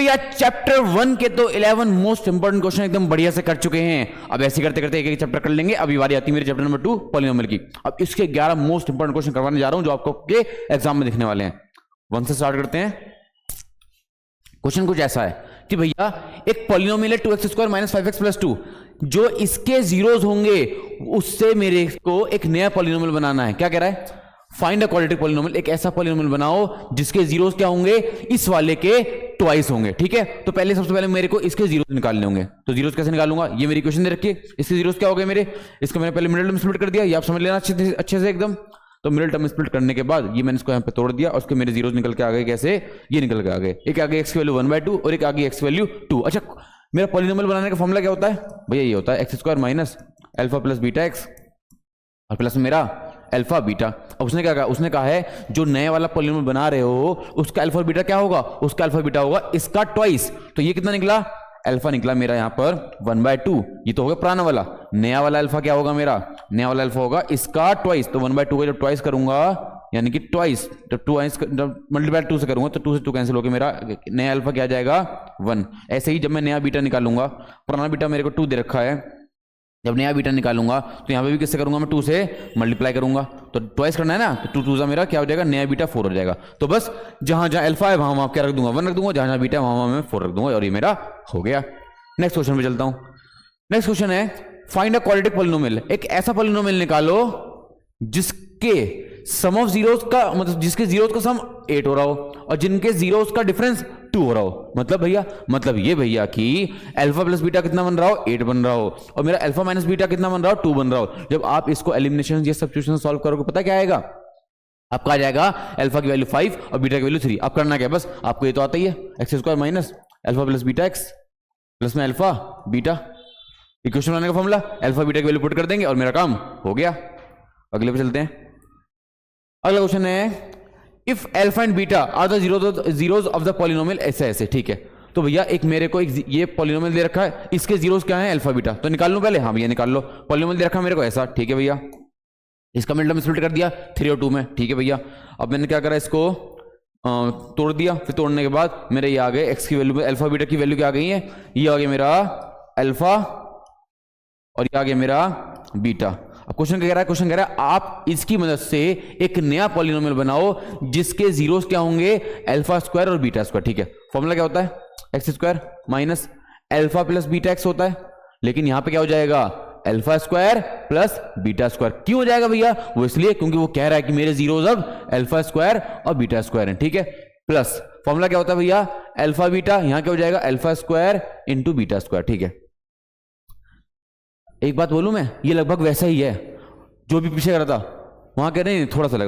भैया चैप्टर 1 के तो 11 मोस्ट इंपोर्टेंट क्वेश्चन एकदम बढ़िया से कर चुके हैं। अब ऐसे करते करते एक एक चैप्टर कर लेंगे। अभी बारी आती है मेरे चैप्टर नंबर 2 पॉलिनोमियल की। अब इसके 11 मोस्ट इंपोर्टेंट क्वेश्चन करवाने जा रहा हूं जो आपको के एग्जाम में दिखने वाले हैं। 1 से स्टार्ट करते हैं। क्वेश्चन कुछ ऐसा है कि भैया एक पॉलिनोमियल है 2x² - 5x + 2, जो इसके जीरोज होंगे उससे मेरे को एक नया पॉलिनोमियल बनाना है। क्या कह रहा है? फाइंड अ क्वाड्रेटिक पॉलिनोमियल, एक ऐसा पॉलिनोमियल बनाओ जिसके जीरोस क्या होंगे, इस वाले के ट्वाइस होंगे। ठीक है, तो पहले सबसे पहले मेरे को इसके जीरोस निकालने होंगे। तो जीरोस कैसे निकालूंगा? ये मेरी इक्वेशन दे रखी है, इसके जीरोस क्या हो गए मेरे, इसको मैंने पहले मिडिल टर्म स्प्लिट कर दिया, ये आप समझ लेना अच्छे से एकदम। तो मिडिल टर्म स्प्लिट करने के बाद ये मैंने इसको यहाँ पे तोड़ दिया और उसके मेरे जीरोस निकल के आ गए। कैसे? ये निकल के आ गए, एक आगे x की वैल्यू 1/2 और एक आगे x की वैल्यू 2। अच्छा, मेरा पॉलिनोमियल बनाने का फॉर्मूला क्या होता है भैया? ये होता है x² - अल्फा + βx और प्लस मेरा अल्फा बीटा। अब उसने क्या कहा? उसने कहा है जो नया वाला पॉलिनोमियल बना रहे हो उसका अल्फा बीटा क्या होगा? उसका अल्फा बीटा होगा इसका ट्वाइस। तो ये कितना निकला? अल्फा निकला मेरा यहाँ पर 1/2। ये तो होगा पुराना वाला। नया वाला अल्फा क्या होगा मेरा? नया वाला अल्फा होगा इसका ट्वाइस। तो 1/2 का जब ट्वाइस करूंगा यानी कि ट्वाइस, जब 2 मल्टीप्लाई 2 से करूंगा तो 2 से 2 कैंसिल होकर मेरा नया अल्फा क्या आ जाएगा? 1। ऐसे ही जब मैं नया बीटा निकालूंगा, पुराना बीटा मेरे को 2 दे रखा है, जब नया बीटा निकालूंगा तो यहां पे भी किससे करूंगा? मैं 2 से मल्टीप्लाई करूंगा। तो ट्वाइस करना है ना, तो 2 2 जा मेरा क्या हो जाएगा? नया बीटा 4 हो जाएगा। तो बस जहां जहां अल्फा है वहां क्या रख दूंगा? 1 रख दूंगा, जहां जहां बीटा है वहां मैं 4 रख दूंगा और ये मेरा हो गया। नेक्स्ट क्वेश्चन पे चलता हूं। नेक्स्ट क्वेश्चन है फाइंड अ क्वाड्रेटिक पॉलिनोमियल, एक ऐसा पॉलिनोमियल निकालो जिसके सम ऑफ जीरोस का मतलब जिसके जीरोस का सम 8 हो रहा हो और जिनके जीरोस का डिफरेंस 2 हो रहा हो। मतलब भैया, मतलब ये भैया कि अल्फा प्लस बीटा कितना बन रहा हो? 8 बन रहा हो और मेरा अल्फा माइनस बीटा कितना बन रहा हो? 2 बन रहा हो। जब आप इसको एलिमिनेशन या सब्स्टिट्यूशन सॉल्व करोगे पता क्या आएगा? आपका आ जाएगा अल्फा की वैल्यू 5 और बीटा की वैल्यू 3। अब करना क्या? बस आपको ये तो आता ही है, x² - alpha plus beta x plus में अल्फा बीटा। इक्वेशन बनाने का फॉर्मूला, अल्फा बीटा की वैल्यू पुट कर देंगे और मेरा काम हो गया। अगले पे चलते हैं। अगला क्वेश्चन है if alpha and beta are the zeros of the polynomial ऐसे ऐसे। ठीक है, तो भैया एक मेरे को एक ये पॉलिनोमियल दे रखा है, इसके जीरोस क्या है? Alpha beta. तो निकाल लूं पहले? हाँ भैया निकाल लो। पॉलिनोमियल दे रखा है मेरे को ऐसा। ठीक है भैया, इसका मिडिल टर्म स्प्लिट कर दिया 3 और 2 में। ठीक है भैया, अब मैंने क्या करा? इसको तोड़ दिया। फिर तोड़ने के बाद मेरे ये आ गए x की वैल्यू, अल्फा बीटा की वैल्यू क्या आ गई है? ये आ गया मेरा अल्फा और ये आ गया मेरा बीटा। अब क्वेश्चन क्या कह रहा है? क्वेश्चन कह रहा है आप इसकी मदद से एक नया पॉलिनोमियल बनाओ जिसके जीरोस क्या होंगे? अल्फा स्क्वायर और बीटा स्क्वायर। ठीक है, फॉर्मूला क्या होता है? x² - alpha plus beta x होता है, लेकिन यहां पे क्या हो जाएगा? Alpha square plus beta square. क्यों हो जाएगा भैया? वो इसलिए क्योंकि वो कह रहा है कि मेरे जीरोस अब अल्फा स्क्वायर और बीटा स्क्वायर हैं। ठीक है, प्लस फॉर्मूला क्या होता है भैया? अल्फा बीटा, यहां क्या हो जाएगा? Alpha square into beta square. ठीक है, एक बात बोलूं मैं, ये लगभग वैसा ही है जो भी पीछे कर रहा था। वहां कह रहे हैं थोड़ा सा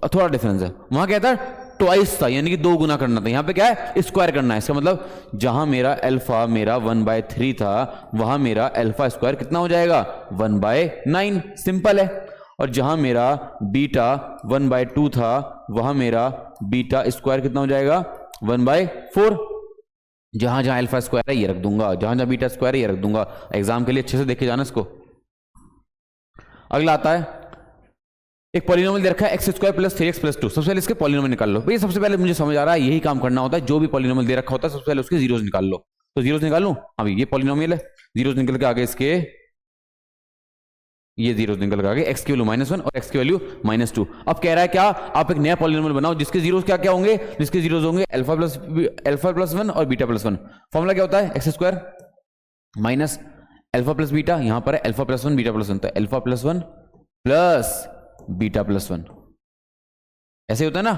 थोड़ा डिफरेंस है। वहां क्या था? ट्वाइस था, यानी कि 2 गुना करना था। यहां पे क्या है? स्क्वायर करना है। इसका मतलब जहां मेरा अल्फा मेरा 1/3 था वहां मेरा अल्फा स्क्वायर कितना हो जाएगा? 1/9। सिंपल है। और जहां मेरा बीटा 1/2 था वहां मेरा बीटा स्क्वायर कितना हो जाएगा? 1/4। जहां जहां अल्फा स्क्वायर है ये रख दूंगा, जहां जहां बीटा स्क्वायर है ये रख दूंगा। एग्जाम के लिए अच्छे से देखे जाना इसको। अगला आता है एक पॉलिनोमियल दे रखा है x² + 3x + 2। सबसे पहले इसके पॉलिनोमियल निकाल लो। भैया सबसे पहले मुझे समझ आ रहा है यही काम करना होता है, जो भी पॉलिनोमियल दे रखा होता है सबसे पहले उसके जीरोस निकाल लो। तो जीरोस निकाल लूं? हाँ भाई, ये पॉलिनोमियल है, जीरोस निकल के आगे इसके ये जीरोस निकल के आगे x की वैल्यू -1 और x की वैल्यू -2। अब कह रहा है क्या? आप एक नया पॉलिनोमियल बनाओ जिसके जीरोस क्या क्या होंगे? जिसके जीरोस होंगे अल्फा प्लस 1 और बीटा प्लस 1। फॉर्मूला क्या होता है? x² - अल्फा प्लस बीटा, यहां पर है अल्फा प्लस 1 बीटा प्लस 1, तो alpha plus 1 plus beta plus 1 ऐसे होता है ना,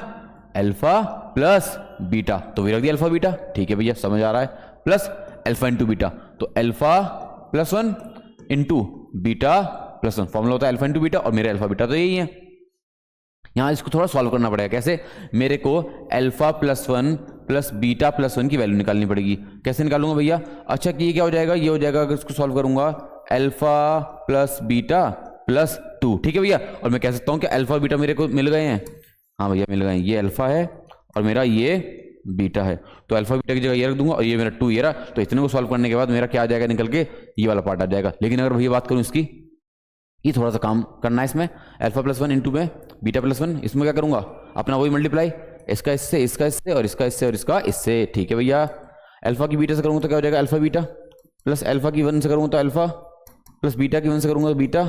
अल्फा प्लस बीटा। तो भी रख दिया अल्फा बीटा। ठीक है भैया, समझ आ रहा है। प्लस अल्फा इंटू बीटा, तो alpha plus 1 into beta plus 1। Formula होता है अल्फा इंटू बीटा और मेरे अल्फा बीटा तो यही है। यहां इसको थोड़ा सॉल्व करना पड़ेगा। कैसे? मेरे को alpha plus 1 plus beta plus 1 की वैल्यू निकालनी पड़ेगी। कैसे निकालूंगा भैया? अच्छा कि ये क्या हो जाएगा? ये हो जाएगा अगर इसको सॉल्व करूंगा अल्फा प्लस बीटा प्लस 2। ठीक है भैया, और मैं कह सकता हूं कि अल्फा बीटा मेरे को मिल गए हैं। हाँ भैया मिल गए हैं। ये अल्फा है और मेरा ये बीटा है, तो अल्फा बीटा की जगह ये रख दूंगा और ये मेरा 2 ये रहा। तो इतने को सॉल्व करने के बाद मेरा क्या आ जाएगा निकल के? ये वाला पार्ट आ जाएगा। लेकिन अगर भैया बात करूं इसकी, ये थोड़ा सा काम करना है इसमें। अल्फा प्लस 1 इंटू में बीटा प्लस 1, इसमें क्या करूंगा? अपना वही मल्टीप्लाई, इसका इससे, इसका इससे और इसका इससे और इसका इससे। ठीक है भैया, अल्फा की बीटा से करूंगा तो क्या हो जाएगा, अल्फा बीटा, प्लस अल्फा की 1 से करूंगा तो अल्फा, प्लस बीटा की 1 से करूंगा तो बीटा,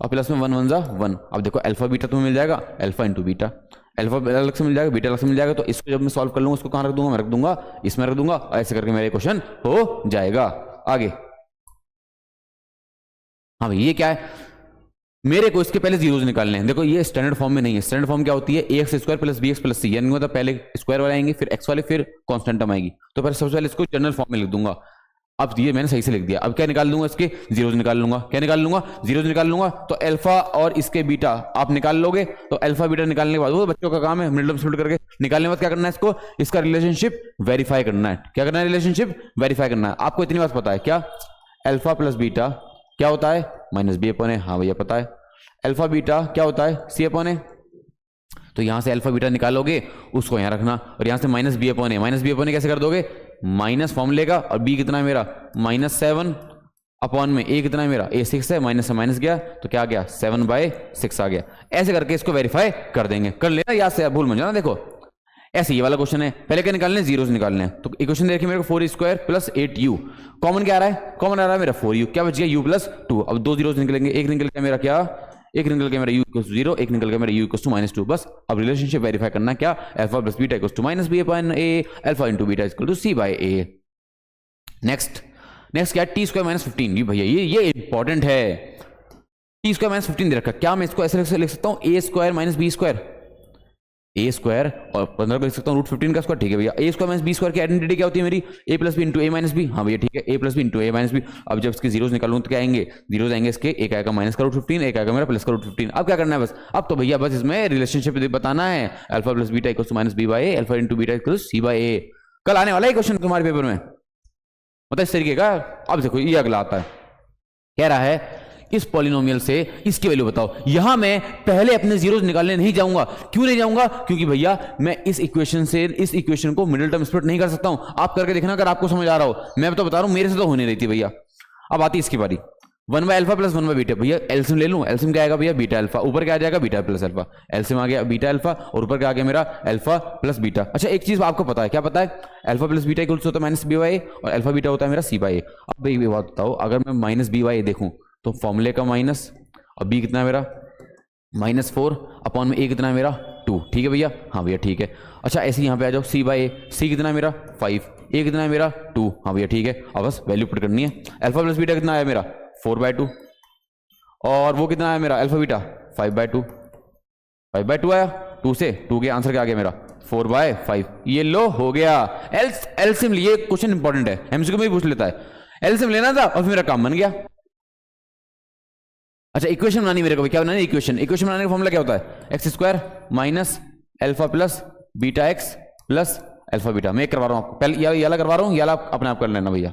और प्लस में 1 1 जा 1। अब देखो अल्फा बीटा तुम्हें मिल जाएगा अल्फा इंटू बीटा, अल्फा अलग से मिल जाएगा, बीटा अलग से मिल जाएगा, तो इसको जब मैं सॉल्व कर लूंगा उसको कहां रख दूंगा, मैं रख दूंगा इसमें रख दूंगा, ऐसे करके मेरा क्वेश्चन हो जाएगा। आगे हाँ भाई ये क्या है, मेरे को इसके पहले जीरोस निकालने हैं। देखो ये स्टैंडर्ड फॉर्म में नहीं है, स्टैंडर्ड फॉर्म क्या होती है, A X square plus B X plus C, यानी मतलब पहले स्क्वायर वाले आएंगे फिर एक्स वाले फिर कांस्टेंट टर्म आएगी, तो पहले सबसे पहले इसको जनरल फॉर्म में लिख दूंगा। अब ये मैंने सही से लिख दिया, अब क्या निकाल लूंगा, इसके जीरोस निकाल लूंगा, क्या निकाल लूंगा, जीरोस निकाल लूंगा, तो अल्फा और इसके बीटा आप निकाल लोगे, तो अल्फा बीटा निकालने के बाद वो बच्चों का काम है, मिडिल टर्म स्प्लिट करके निकालने के बाद क्या करना है, इसको इसका रिलेशनशिप वेरीफाई करना है। क्या करना है, रिलेशनशिप वेरीफाई करना है। आपको इतनी बात पता है क्या, अल्फा प्लस बीटा क्या होता है, माइनस बी अपॉन ए, हाँ भैया पता है। अल्फा बीटा क्या होता है, सी अपॉन ए, तो यहां से अल्फा बीटा निकालोगे उसको यहां रखना, और यहां से माइनस बी अपॉन ए, माइनस बी अपॉन ए कैसे कर दोगे, माइनस फॉर्म लेगा, और बी कितना है मेरा -7 अपॉन में ए कितना है मेरा, ए 6 है, माइनस से माइनस गया तो क्या आ गया 7/6 आ गया। ऐसे करके इसको वेरीफाई कर देंगे, कर लेना याद से, भूल मत जाना। देखो ऐसे ये वाला क्वेश्चन है, पहले क्या निकालने, जीरोस निकालने हैं, तो इक्वेशन देखिए मेरे को 4 स्क्वायर प्लस 8u, कॉमन क्या आ रहा है, कॉमन आ रहा है मेरा 4u, क्या बच गया u प्लस 2। अब दो जीरोस निकलेंगे, एक निकल गया मेरा क्या, एक निकल गया मेरा u इक्वल टू 0, एक निकल गया मेरा u इक्वल टू -2। बस अब रिलेशनशिप वेरीफाई करना, क्या, alpha plus beta equal to -b upon a, alpha into beta equal to c by a। Next क्या, टी स्क्वायर माइनस 15, जी भैया ये इंपॉर्टेंट है, टी स्क्वायर माइनस 15 दे रखा, क्या मैं इसको ऐसे लिख सकता हूँ, ए स्क्वायर माइनस बी स्क्वायर, ए स्क्वायर और 15 को लिख सकता हूँ √15 का स्क्वायर, ठीक है भैया। ए स्क्वायर माइनस बी स्क्वायर की आइडेंटिटी क्या होती है मेरी, ए प्लस बी इंटू ए माइनस बी, हाँ भैया ठीक है, ए प्लस बी इंटू ए माइनस बी। अब जब इसके जीरोस निकालूं तो क्या आएंगे, जीरोस आएंगे इसके, एक आएगा माइनस का √15, एक आएगा मेरा प्लस का √15। अब क्या करना है बस, अब तो भैया बस इसमें रिलेशनशिप बताना है, alpha plus beta equal to -b by A, alpha into beta equal to c by A. कल आने वाला है क्वेश्चन तुम्हारे पेपर में, मतलब इस तरीके का। अब देखो ये अगला आता है, कह रहा है इस पॉलिनोमियल से इसकी वैल्यू बताओ। यहां मैं पहले अपने जीरोस निकालने नहीं जाऊंगा, क्यों नहीं जाऊंगा, क्योंकि भैया मैं इस इक्वेशन से इस इक्वेशन को मिडिल टर्म स्प्लिट नहीं कर सकता हूं। आप करके देखना अगर आपको समझ आ रहा हो, मैं तो बता रहा हूं मेरे से तो हो नहीं रही थी भैया। अब आती इसकी बारी, 1/अल्फा प्लस 1/बीटा, भैया एलसीएम ले लूं, एलसीएम क्या आएगा भैया, बीटा अल्फा, ऊपर क्या आ जाएगा बीटा प्लस अल्फा, एलसीएम आ गया बीटा अल्फा और ऊपर क्या आ गया मेरा अल्फा प्लस बीटा। अच्छा एक चीज आपको पता है, क्या पता है, अल्फा प्लस बीटा इक्वल्स होता है -b बाय ए और अल्फा बीटा होता है मेरा c बाय ए। अब भाई बात बताओ, अगर मैं -b बाय ए देखूं तो फॉर्मूले का माइनस, और b कितना है मेरा -4 अपॉन में a कितना है मेरा 2, ठीक है भैया, हाँ भैया ठीक है। अच्छा ऐसे यहाँ पे आ जाओ, c बाय ए, c कितना है मेरा 5, a कितना है मेरा 2, हाँ भैया ठीक है। अब बस वैल्यू पुट करनी है, अल्फा प्लस बीटा कितना आया मेरा 4/2 और वो कितना आया मेरा अल्फा बीटा 5/2, 5/2 आया, 2 से 2 के आंसर क्या आ गया मेरा 4/5। ये लो हो गया। एलसीएम लिए, क्वेश्चन इंपॉर्टेंट है, एमसीक्यू में भी पूछ लेता है, एलसीएम लेना था और फिर मेरा काम बन गया। अच्छा इक्वेशन बनानी मेरे को, क्या बनानी इक्वेशन, इक्वेशन बनाने का फॉर्मूला क्या होता है, x square minus alpha plus beta x plus alpha beta. मैं करवा रहा हूं आपको, पहले ये वाला करवा रहा हूं, ये वाला अपने आप कर लेना भैया।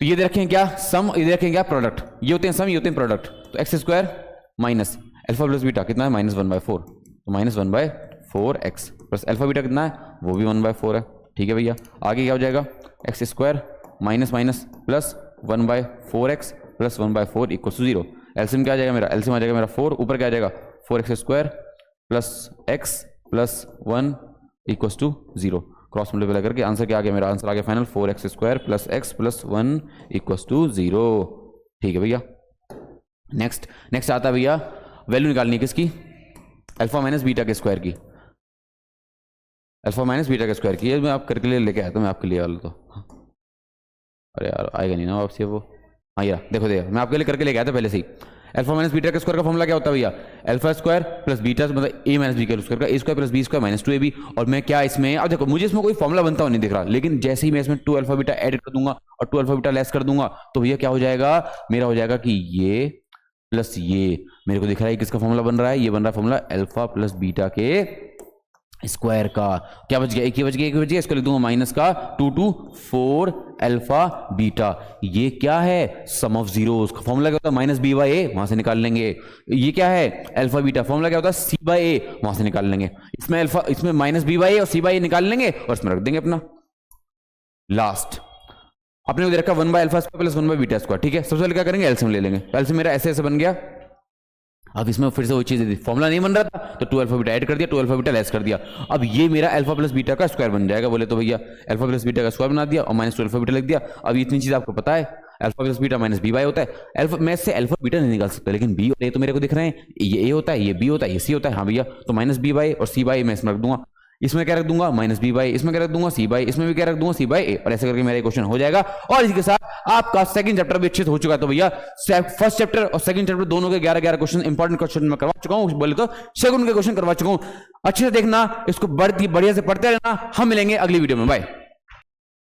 तो ये रखें क्या सम, ये रखें क्या प्रोडक्ट, ये होते हैं सम, ये होते हैं प्रोडक्ट। तो x square minus alpha plus beta कितना है -1/4, तो -1/4 एक्स प्लस अल्फा बीटा कितना है वो भी 1/4 है, ठीक है भैया। आगे क्या हो जाएगा, x square minus minus plus 1/4 x plus 1/4 equal to 0। LCM क्या आ जाएगा मेरा, एलसीएम आ जाएगा मेरा 4, ऊपर क्या आ जाएगा 4x square plus x plus 1 equal to 0, cross multiply करके आंसर क्या आ गया मेरा, आंसर आ गया final 4x square plus x plus 1 equal to 0, ठीक है भैया। नेक्स्ट आता है भैया वैल्यू निकालनी है किसकी, अल्फा माइनस बीटा के स्क्वायर की, अल्फा माइनस बीटा के स्क्वायर की। ये मैं आप करके लिए लेके आया था मैं आपके लिए वाला, तो अरे यार आएगा नहीं ना आपसे वो, हाँ यार देखो मैं आपके लिए करके लेके आया था पहले से ही। अल्फा माइनस बीटा के स्क्वायर का फॉर्मूला क्या होता है भैया, अल्फा स्क्वायर प्लस बीटा मतलब a माइनस बी के स्क्वायर का, a square plus b square -2ab। और मैं क्या इसमें, अब देखो मुझे इसमें कोई फॉर्मूला बनता हुआ नहीं दिख रहा, लेकिन जैसे ही मैं इसमें 2 अल्फा बीटा ऐड कर दूंगा और 2 अल्फा बीटा लेस कर दूंगा तो भैया क्या हो जाएगा मेरा, हो जाएगा कि ये प्लस ये, मेरे को दिख रहा है किसका फॉर्मूला बन रहा है, ये बन रहा है फॉर्मूला अल्फा प्लस बीटा के स्क्वायर का। क्या बच गया, एक ही बच गया, इसको लिख दूंगा माइनस का 2 to 4 अल्फा बीटा। ये क्या है, सम ऑफ जीरोस का फॉर्मूला क्या होता है -b बाय ए, वहां से निकाल लेंगे। ये क्या है अल्फा बीटा, फॉर्मूला क्या होता है c बाय ए, वहां से निकाल लेंगे। इसमें अल्फा, इसमें -b बाय ए और c बाय ए निकाल लेंगे और इसमें रख देंगे अपना लास्ट। अपने को दे रखा 1/अल्फा स्क्वायर प्लस 1/बीटा स्क्वायर, ठीक है। सबसे पहले क्या करेंगे एलसीएम ले लेंगे, एलसीएम मेरा ऐसे बन गया अब इसमें फिर से वही चीज थी, फॉर्मूला नहीं बन रहा था तो 2 अल्फा बीटा ऐड कर दिया, 2 अल्फा बीटा लेस कर दिया। अब ये मेरा अल्फा प्लस बीटा का स्क्वायर बन जाएगा, बोले तो भैया अल्फा प्लस बीटा का स्क्वायर बना दिया और माइनस 2 अल्फा बीटा लिख दिया। अब इतनी चीज आपको पता है, alpha plus beta minus b by होता है। अल्फा मैं इससे अल्फा बीटा नहीं निकाल सकता, लेकिन बी और ए तो मेरे को दिख रहे हैं, ये ए होता है, ये बी होता है, ये सी होता है। हाँ भैया, तो माइनस बी बाई और सी बाई मैं इसमें रख दूंगा, इसमें क्या रख दूंगा माइनस बी बाई, इसमें क्या रख दूंगा सी बाई, इसमें भी क्या रख दूंगा सी बाई ए, और ऐसे करके मेरा क्वेश्चन हो जाएगा। और इसके साथ आपका सेकंड चैप्टर भी अच्छे से हो चुका है। तो भैया फर्स्ट चैप्टर और सेकंड चैप्टर दोनों के 11-11 क्वेश्चन इंपॉर्टेंट क्वेश्चन मैं करवा चुका हूं, बोले तो सेकंड के क्वेश्चन करवा चुका हूं। अच्छे से देखना, इसको बढ़िया से पढ़ते रहना। हम मिलेंगे अगली वीडियो में, बाय।